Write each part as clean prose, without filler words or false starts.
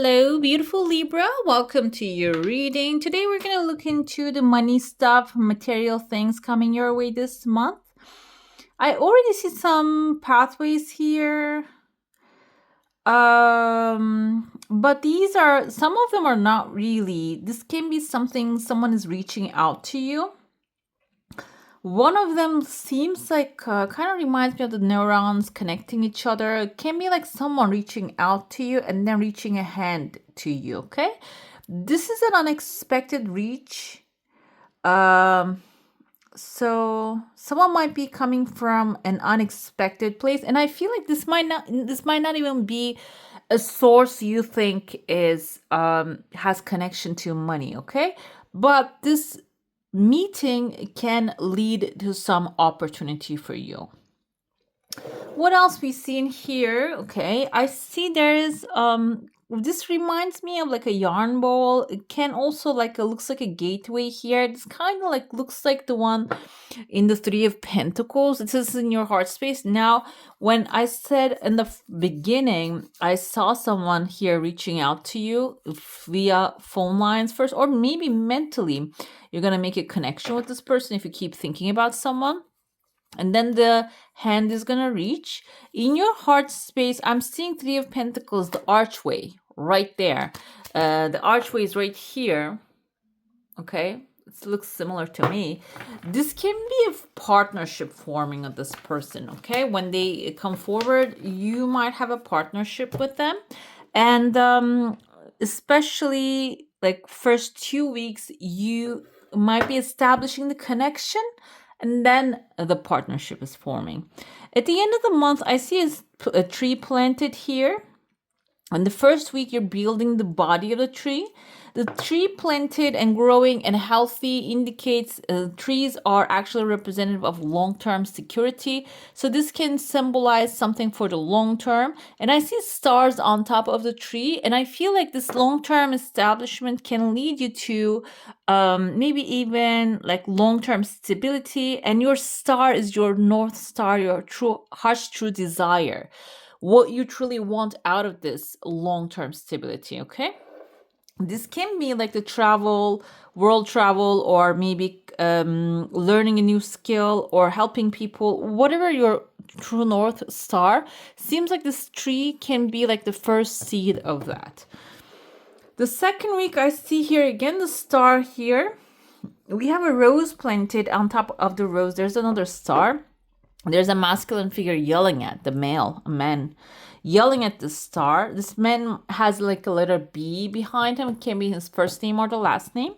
Hello, beautiful Libra. Welcome to your reading. Today we're going to look into the money stuff, material things coming your way this month. I already see some pathways here. But these are, some of them are not really. This can be something someone is reaching out to you. One of them seems like kind of reminds me of the neurons connecting each other. It can be like someone reaching out to you and then reaching a hand to you, okay? This is an unexpected reach. So someone might be coming from an unexpected place, and I feel like this might not even be a source you think is has connection to money, okay? But this meeting can lead to some opportunity for you. What else we see in here? Okay, I see there is this reminds me of like a yarn ball. It can also like, it looks like a gateway here. It's kind of like, looks like the one in the Three of Pentacles. It says in your heart space. Now, when I said in the beginning, I saw someone here reaching out to you via phone lines first, or maybe mentally, you're going to make a connection with this person if you keep thinking about someone. And then the hand is going to reach. In your heart space, I'm seeing Three of Pentacles, the archway right there. The archway is right here. Okay, it looks similar to me. This can be a partnership forming of this person, okay? When they come forward, you might have a partnership with them. And especially like first 2 weeks, you might be establishing the connection, and then the partnership is forming. At the end of the month, I see a tree planted here. And the first week, you're building the body of the tree. The tree planted and growing and healthy indicates trees are actually representative of long-term security. So this can symbolize something for the long term. And I see stars on top of the tree. And I feel like this long-term establishment can lead you to maybe even like long-term stability. And your star is your North Star, your heart's true desire. What you truly want out of this long-term stability, okay? This can be like the travel, world travel, or maybe learning a new skill or helping people, whatever your true North Star. Seems like this tree can be like the first seed of that. The second week, I see here again the star here. We have a rose planted on top of the rose. There's another star. There's a masculine figure yelling at the male, a man, yelling at the star. This man has like a letter B behind him. It can be his first name or the last name.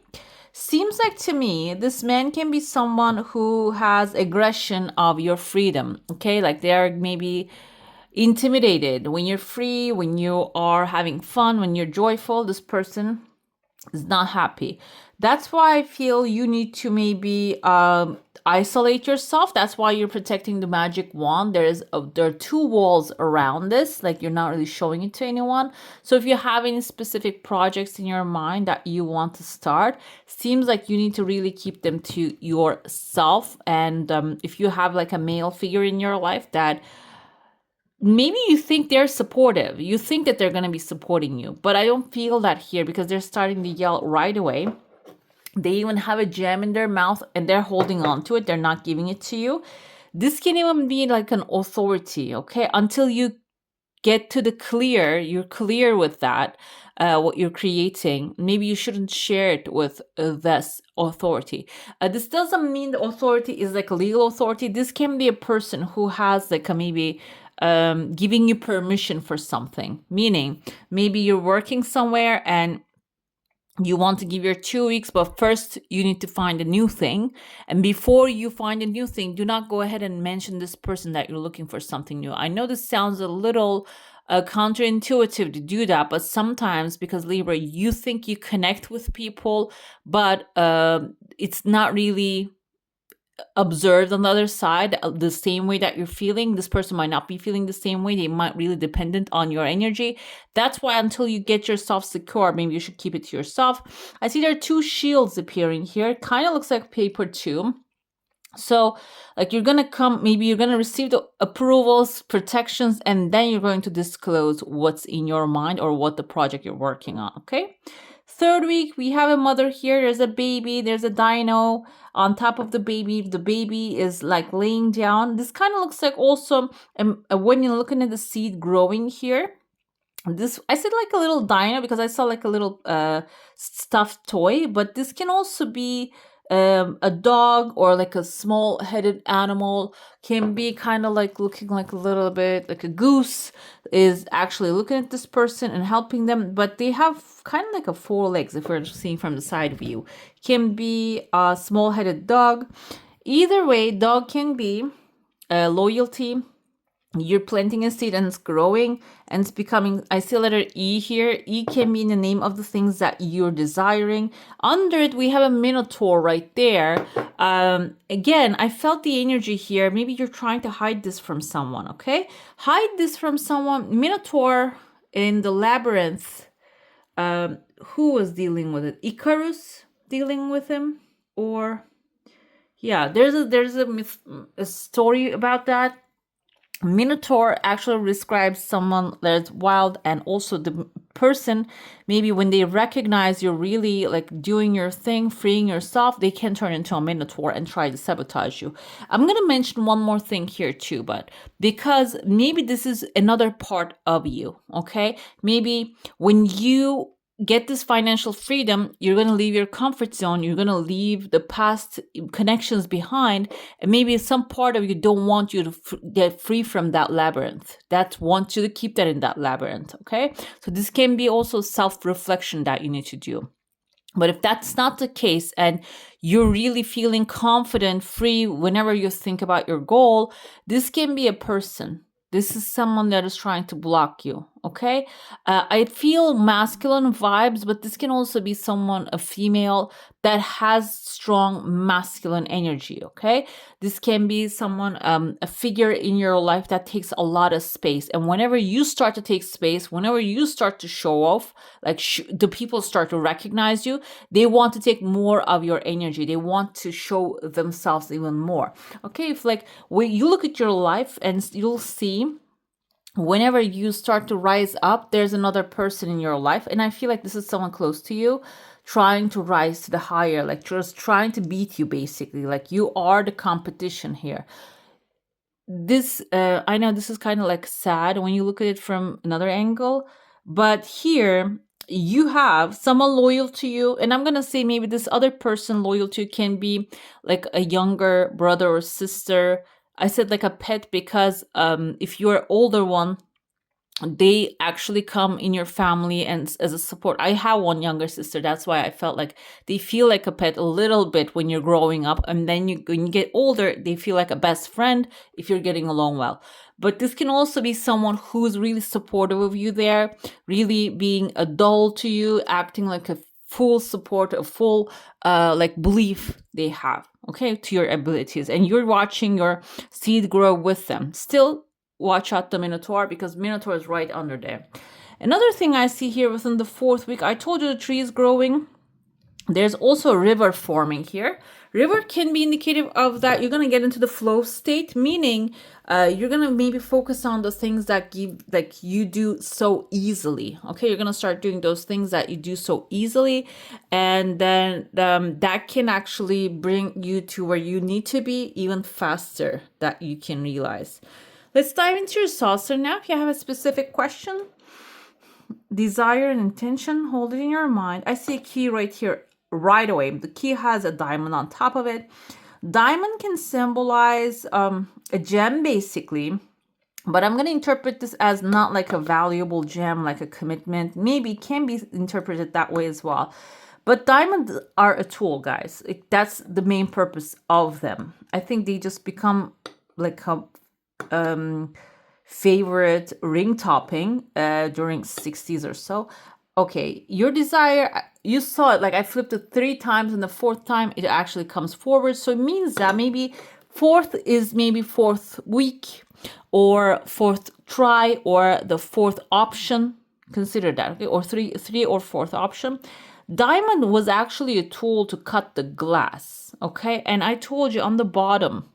Seems like to me, this man can be someone who has aggression of your freedom. Okay, like they are maybe intimidated when you're free, when you are having fun, when you're joyful. This person is not happy. That's why I feel you need to maybe isolate yourself. That's why you're protecting the magic wand. There are two walls around this, like you're not really showing it to anyone. So if you have any specific projects in your mind that you want to start, seems like you need to really keep them to yourself. And if you have like a male figure in your life that maybe you think they're supportive, you think that they're going to be supporting you, but I don't feel that here because they're starting to yell right away. They even have a gem in their mouth and they're holding on to it. They're not giving it to you. This can even be like an authority, okay? Until you get to the clear, you're clear with that, what you're creating. Maybe you shouldn't share it with this authority. This doesn't mean the authority is like a legal authority. This can be a person who has like a maybe giving you permission for something. Meaning, maybe you're working somewhere and you want to give your 2 weeks, but first you need to find a new thing. And before you find a new thing, do not go ahead and mention this person that you're looking for something new. I know this sounds a little counterintuitive to do that, but sometimes, because Libra, you think you connect with people, but it's not really observed on the other side the same way that you're feeling. This person might not be feeling the same way. They might really dependent on your energy. That's why until you get yourself secure, maybe you should keep it to yourself. I see there are two shields appearing here. It kind of looks like paper too. So like maybe you're gonna receive the approvals, protections, and then you're going to disclose what's in your mind or what the project you're working on. Okay. Third week, we have a mother here. There's a baby. There's a dino on top of the baby. The baby is like laying down. This kind of looks like also when you're looking at the seed growing here. This, I said like a little dino because I saw like a little stuffed toy, but this can also be a dog or like a small headed animal. Can be kind of like looking like a little bit like a goose is actually looking at this person and helping them, but they have kind of like a four legs if we're seeing from the side view. Can be a small headed dog. Either way, dog can be loyalty. You're planting a seed and it's growing and it's becoming, I see letter E here. E can mean the name of the things that you're desiring. Under it, we have a minotaur right there. Again, I felt the energy here. Maybe you're trying to hide this from someone, okay? Hide this from someone. Minotaur in the labyrinth. Who was dealing with it? Icarus dealing with him? Or, yeah, there's a story about that. Minotaur actually describes someone that's wild, and also the person, maybe when they recognize you're really like doing your thing, freeing yourself, they can turn into a minotaur and try to sabotage you. I'm going to mention one more thing here too, but because maybe this is another part of you, okay? Maybe when you get this financial freedom, you're going to leave your comfort zone, you're going to leave the past connections behind, and maybe some part of you don't want you to get free from that labyrinth, that wants you to keep that in that labyrinth. Okay, so this can be also self-reflection that you need to do. But if that's not the case and you're really feeling confident, free whenever you think about your goal, this can be a person. This is someone that is trying to block you, okay? I feel masculine vibes, but this can also be someone, a female, that has strong masculine energy, okay? This can be someone, a figure in your life that takes a lot of space. And whenever you start to take space, whenever you start to show off, like the people start to recognize you, they want to take more of your energy. They want to show themselves even more, okay? If like when you look at your life and you'll see whenever you start to rise up, there's another person in your life. And I feel like this is someone close to you trying to rise to the higher, like just trying to beat you basically. Like you are the competition here. This, I know this is kind of like sad when you look at it from another angle, but here you have someone loyal to you. And I'm going to say maybe this other person loyal to you can be like a younger brother or sister. I said like a pet because if you're an older one, they actually come in your family and as a support. I have one younger sister. That's why I felt like they feel like a pet a little bit when you're growing up. And then when you get older, they feel like a best friend if you're getting along well. But this can also be someone who's really supportive of you there, really being a doll to you, acting like a full support, a full like belief they have, okay, to your abilities. And you're watching your seed grow with them. Still, watch out the Minotaur because Minotaur is right under there. Another thing I see here within the 4th week, I told you the tree is growing. There's also a river forming here. River can be indicative of that you're going to get into the flow state, meaning you're going to maybe focus on the things that you do so easily. Okay, you're going to start doing those things that you do so easily, and then that can actually bring you to where you need to be even faster that you can realize. Let's dive into your saucer now. If you have a specific question, desire and intention, hold it in your mind. I see a key right here right away. The key has a diamond on top of it. Diamond can symbolize a gem basically, but I'm going to interpret this as not like a valuable gem, like a commitment. Maybe can be interpreted that way as well. But diamonds are a tool, guys. That's the main purpose of them. I think they just become like a favorite ring topping during 60s or so. Okay, your desire, you saw it, like I flipped it 3 times and the 4th time it actually comes forward. So it means that maybe 4th is maybe 4th week or 4th try or the 4th option. Consider that, okay? Or 3 or 4th option. Diamond was actually a tool to cut the glass, okay? And I told you on the bottom,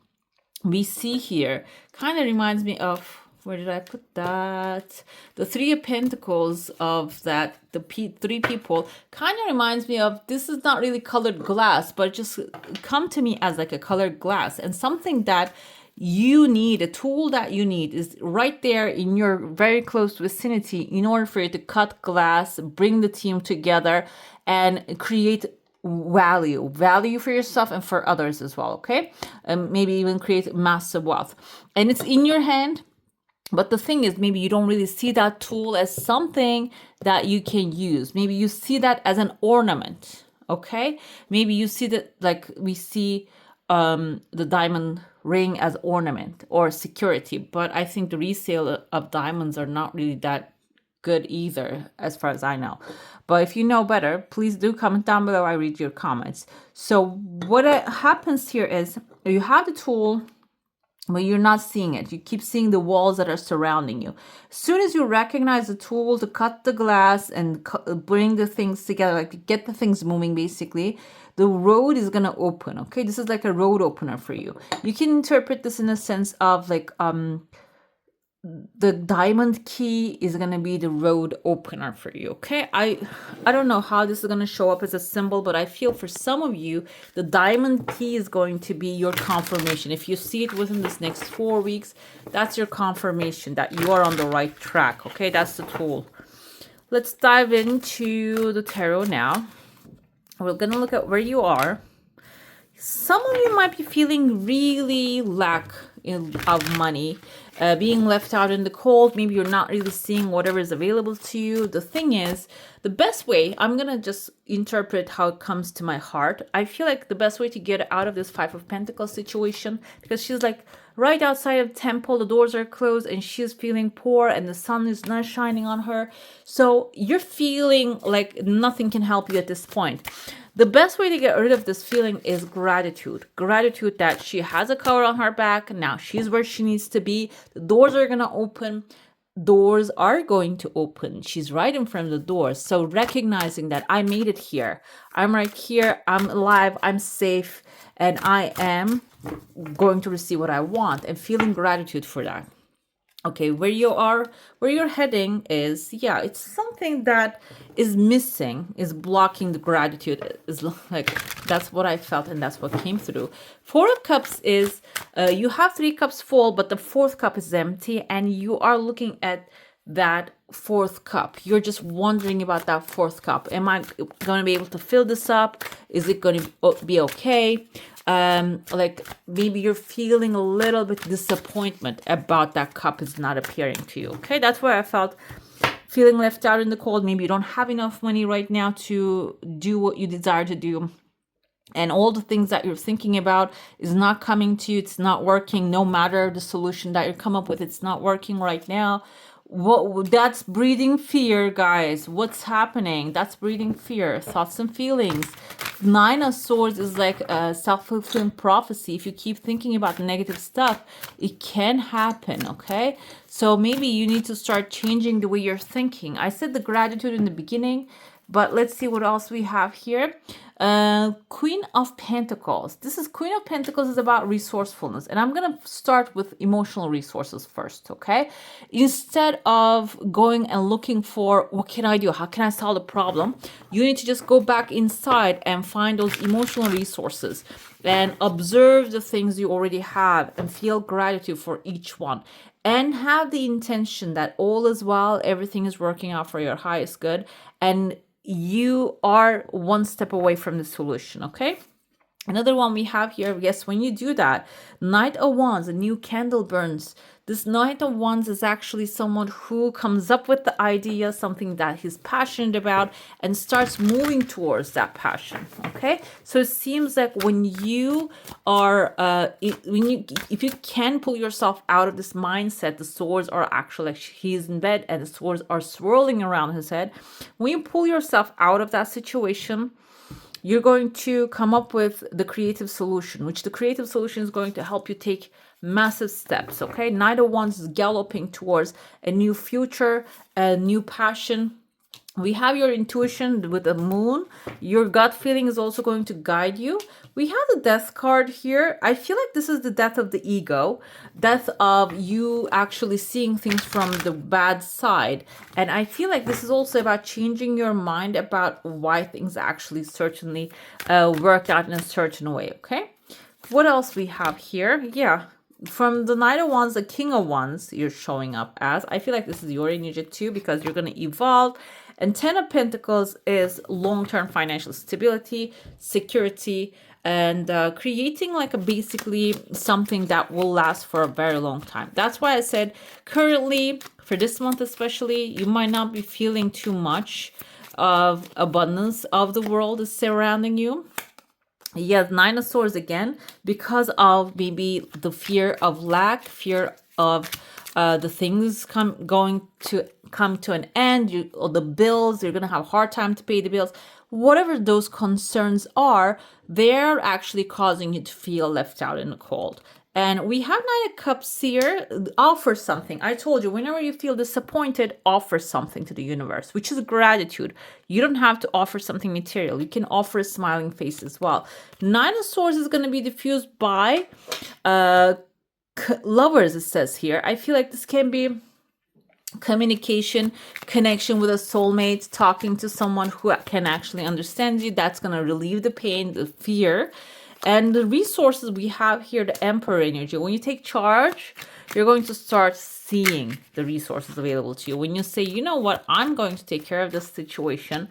we see here, kind of reminds me of, where did I put that? The Three of Pentacles of that, the three people, kind of reminds me of, this is not really colored glass, but just come to me as like a colored glass. And something that you need, a tool that you need is right there in your very close vicinity in order for you to cut glass, bring the team together, and create value for yourself and for others as well, okay? Maybe even create massive wealth. And it's in your hand. But the thing is, maybe you don't really see that tool as something that you can use. Maybe you see that as an ornament, okay? Maybe you see that, like we see the diamond ring as ornament or security. But I think the resale of diamonds are not really that good either, as far as I know. But if you know better, please do comment down below. I read your comments. So what happens here is you have the tool, but you're not seeing it. You keep seeing the walls that are surrounding you. As soon as you recognize the tool to cut the glass and bring the things together, like to get the things moving, basically, the road is going to open, okay? This is like a road opener for you. You can interpret this in a sense of like, the diamond key is going to be the road opener for you, okay? I don't know how this is going to show up as a symbol, but I feel for some of you, the diamond key is going to be your confirmation. If you see it within this next 4 weeks, that's your confirmation that you are on the right track, okay? That's the tool. Let's dive into the tarot now. We're going to look at where you are. Some of you might be feeling really lack of money, being left out in the cold. Maybe you're not really seeing whatever is available to you. The thing is, the best way, I'm going to just interpret how it comes to my heart. I feel like the best way to get out of this Five of Pentacles situation, because she's like right outside of temple, the doors are closed, and she's feeling poor, and the sun is not shining on her. So you're feeling like nothing can help you at this point. The best way to get rid of this feeling is gratitude. Gratitude that she has a cover on her back. Now she's where she needs to be. The doors are going to open. Doors are going to open. She's right in front of the doors. So recognizing that I made it here. I'm right here. I'm alive. I'm safe. And I am going to receive what I want, and feeling gratitude for that. Okay, where you're heading is, yeah, it's something that is missing, is blocking the gratitude. Is like, that's what I felt, and that's what came through. Four of Cups is, you have 3 cups full, but the 4th cup is empty, and you are looking at that 4th cup. You're just wondering about that 4th cup. Am I going to be able to fill this up? Is it going to be okay? Like maybe you're feeling a little bit disappointment about that cup is not appearing to you. Okay, that's where I felt feeling left out in the cold. Maybe you don't have enough money right now to do what you desire to do, and all the things that you're thinking about is not coming to you. It's not working. No matter the solution that you come up with, it's not working right now. That's breeding fear, guys. What's happening? That's breeding fear, thoughts and feelings. 9 of Swords is like a self-fulfilling prophecy. If you keep thinking about negative stuff, it can happen, okay? So maybe you need to start changing the way you're thinking. I said the gratitude in the beginning, but let's see what else we have here. Queen of Pentacles. This is Queen of Pentacles is about resourcefulness. And I'm going to start with emotional resources first, okay? Instead of going and looking for, what can I do? How can I solve the problem? You need to just go back inside and find those emotional resources and observe the things you already have and feel gratitude for each one. And have the intention that all is well, everything is working out for your highest good, and you are one step away from the solution, okay? Another one we have here, yes, when you do that, Knight of Wands, a new candle burns. This Knight of Wands is actually someone who comes up with the idea, something that he's passionate about, and starts moving towards that passion, okay? So it seems like when you are, if you can pull yourself out of this mindset, the swords are actually, like he's in bed and the swords are swirling around his head. When you pull yourself out of that situation, you're going to come up with the creative solution, which the creative solution is going to help you take massive steps, okay? Knight of Wands is galloping towards a new future, a new passion, We have your intuition with the moon. Your gut feeling is also going to guide you. We have the death card here. I feel like this is the death of the ego, death of you actually seeing things from the bad side. And I feel like this is also about changing your mind about why things actually certainly worked out in a certain way. Okay. What else we have here? Yeah. From the Knight of Wands, the King of Wands, you're showing up as. I feel like this is your energy too, because you're going to evolve. And Ten of Pentacles is long-term financial stability, security, and creating like a basically something that will last for a very long time. That's why I said currently, for this month especially, you might not be feeling too much of abundance of the world is surrounding you. Yes, Nine of Swords again, because of maybe the fear of lack, fear of the things going to come to an end, or the bills, you're going to have a hard time to pay the bills. Whatever those concerns are, they're actually causing you to feel left out in the cold. And we have Nine of Cups here. Offer something. I told you, whenever you feel disappointed, offer something to the universe, which is gratitude. You don't have to offer something material. You can offer a smiling face as well. Nine of Swords is going to be diffused by lovers, it says here. I feel like this can be communication, connection with a soulmate, talking to someone who can actually understand you. That's going to relieve the pain, the fear. And the resources we have here, the Emperor energy. When you take charge, you're going to start seeing the resources available to you. When you say, you know what, I'm going to take care of this situation.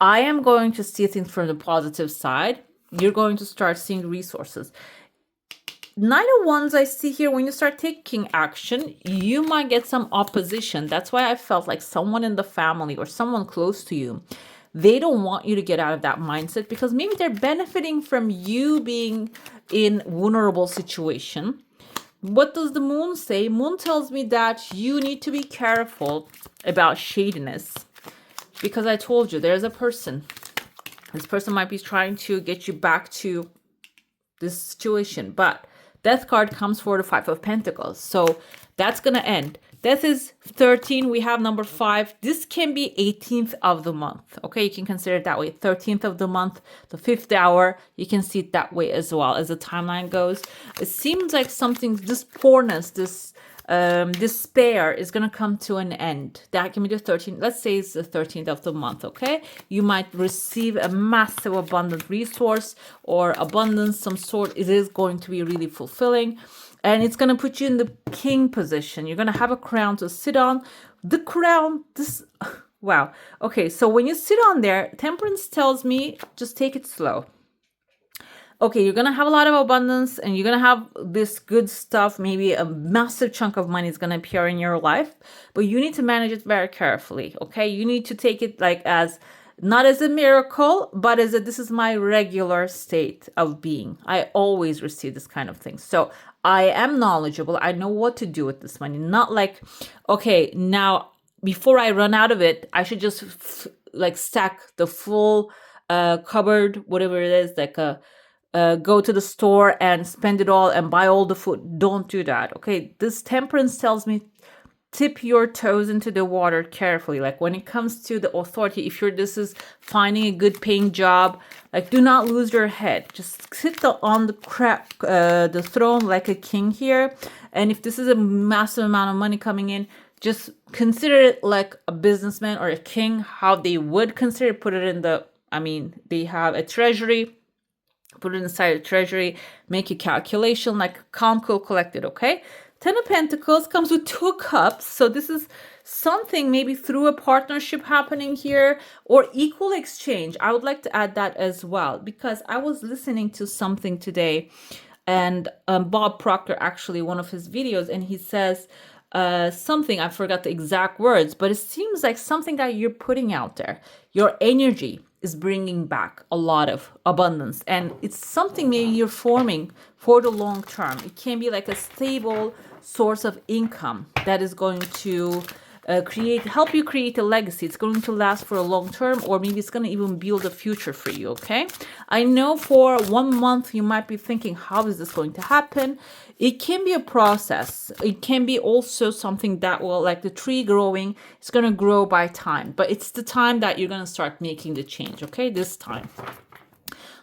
I am going to see things from the positive side. You're going to start seeing resources. Nine of Wands, I see here, when you start taking action, you might get some opposition. That's why I felt like someone in the family or someone close to you, they don't want you to get out of that mindset because maybe they're benefiting from you being in vulnerable situation. What does the moon say? Moon tells me that you need to be careful about shadiness, because I told you there's a person. This person might be trying to get you back to this situation, but Death card comes for the Five of Pentacles. So that's going to end. Death is 13. We have number 5. This can be 18th of the month. Okay, you can consider it that way. 13th of the month, the 5th hour. You can see it that way as well as the timeline goes. It seems like something, this poorness, this despair is going to come to an end. That can be the 13th. Let's say it's the 13th of the month, okay? You might receive a massive abundant resource or abundance, some sort. It is going to be really fulfilling. And it's going to put you in the king position. You're going to have a crown to sit on. The crown, this, wow. Okay, so when you sit on there, Temperance tells me, just take it slow. Okay, you're going to have a lot of abundance and you're going to have this good stuff. Maybe a massive chunk of money is going to appear in your life, but you need to manage it very carefully. Okay, you need to take it like as, not as a miracle, but as a, this is my regular state of being. I always receive this kind of thing. So I am knowledgeable. I know what to do with this money. Not like, okay, now before I run out of it, I should just like stack the full cupboard, whatever it is, like a, go to the store and spend it all and buy all the food. Don't do that. Okay. This Temperance tells me tip your toes into the water carefully. Like when it comes to the authority, if this is finding a good paying job, like do not lose your head. Just sit on the throne like a king here. And if this is a massive amount of money coming in, just consider it like a businessman or a king, how they would consider it. Put it in the, I mean, they have a treasury. Put it inside the treasury, make a calculation, like calm, cool, collected, okay? 10 of Pentacles comes with 2 cups. So this is something maybe through a partnership happening here or equal exchange. I would like to add that as well, because I was listening to something today and Bob Proctor, actually, one of his videos, and he says something, I forgot the exact words, but it seems like something that you're putting out there. Your energy is bringing back a lot of abundance, and it's something maybe you're forming for the long term. It can be like a stable source of income that is going to help you create a legacy. It's going to last for a long term, or maybe it's going to even build a future for you. Okay, I know for 1 month you might be thinking, how is this going to happen? It can be a process. It can be also something that will, like the tree growing, it's going to grow by time, but it's the time that you're going to start making the change. Okay, this time.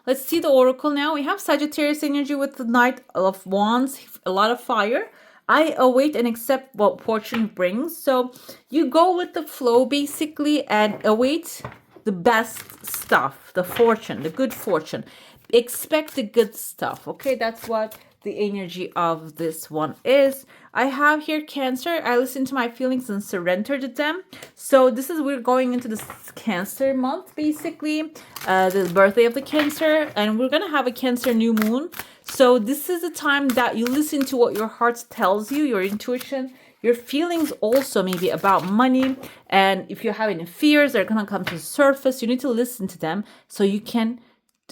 Let's see the oracle now. We have Sagittarius energy with the Knight of Wands, a lot of fire. I await and accept what fortune brings. So you go with the flow basically and await the best stuff, the fortune, the good fortune. Expect the good stuff. Okay, that's what the energy of this one is. I have here Cancer. I listen to my feelings and surrender to them. So this is, we're going into this Cancer month basically, the birthday of the Cancer, and we're gonna have a Cancer new moon. So this is the time that you listen to what your heart tells you, your intuition, your feelings also maybe about money. And if you have any fears, they're gonna come to the surface. You need to listen to them so you can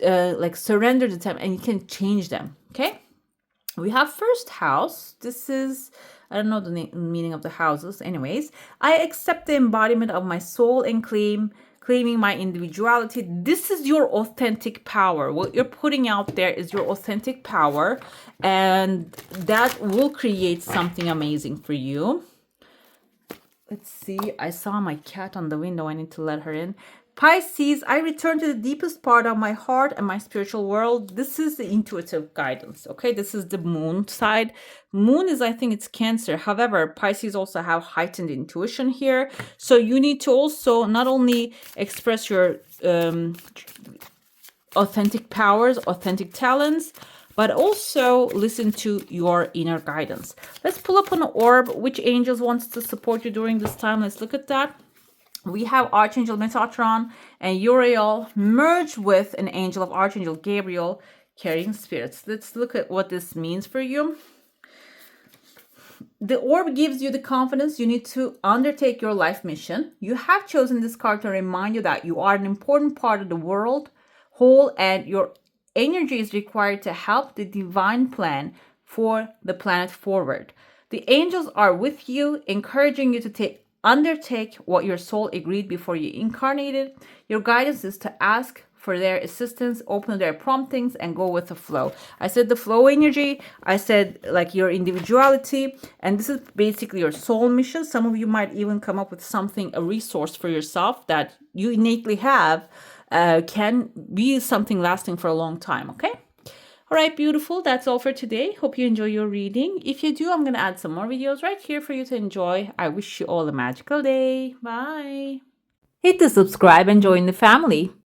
like surrender to them and you can change them. Okay. We have first house. This is, I don't know the meaning of the houses. Anyways, I accept the embodiment of my soul and claiming my individuality. This is your authentic power. What you're putting out there is your authentic power, and that will create something amazing for you. Let's see. I saw my cat on the window. I need to let her in. Pisces, I return to the deepest part of my heart and my spiritual world. This is the intuitive guidance. Okay, this is the moon side. Moon is, I think it's Cancer. However, Pisces also have heightened intuition here. So you need to also not only express your authentic powers, authentic talents, but also listen to your inner guidance. Let's pull up an orb. Which angels wants to support you during this time? Let's look at that. We have Archangel Metatron and Uriel merged with an angel of Archangel Gabriel carrying spirits. Let's look at what this means for you. The orb gives you the confidence you need to undertake your life mission. You have chosen this card to remind you that you are an important part of the world whole, and your energy is required to help the divine plan for the planet forward. The angels are with you, encouraging you to undertake what your soul agreed before you incarnated. Your guidance is to ask for their assistance, open their promptings, and go with the flow. I said the flow energy, I said like your individuality, and this is basically your soul mission. Some of you might even come up with something, a resource for yourself that you innately have, can be something lasting for a long time, okay? All right, beautiful. That's all for today. Hope you enjoy your reading. If you do, I'm going to add some more videos right here for you to enjoy. I wish you all a magical day. Bye. Hit the subscribe and join the family.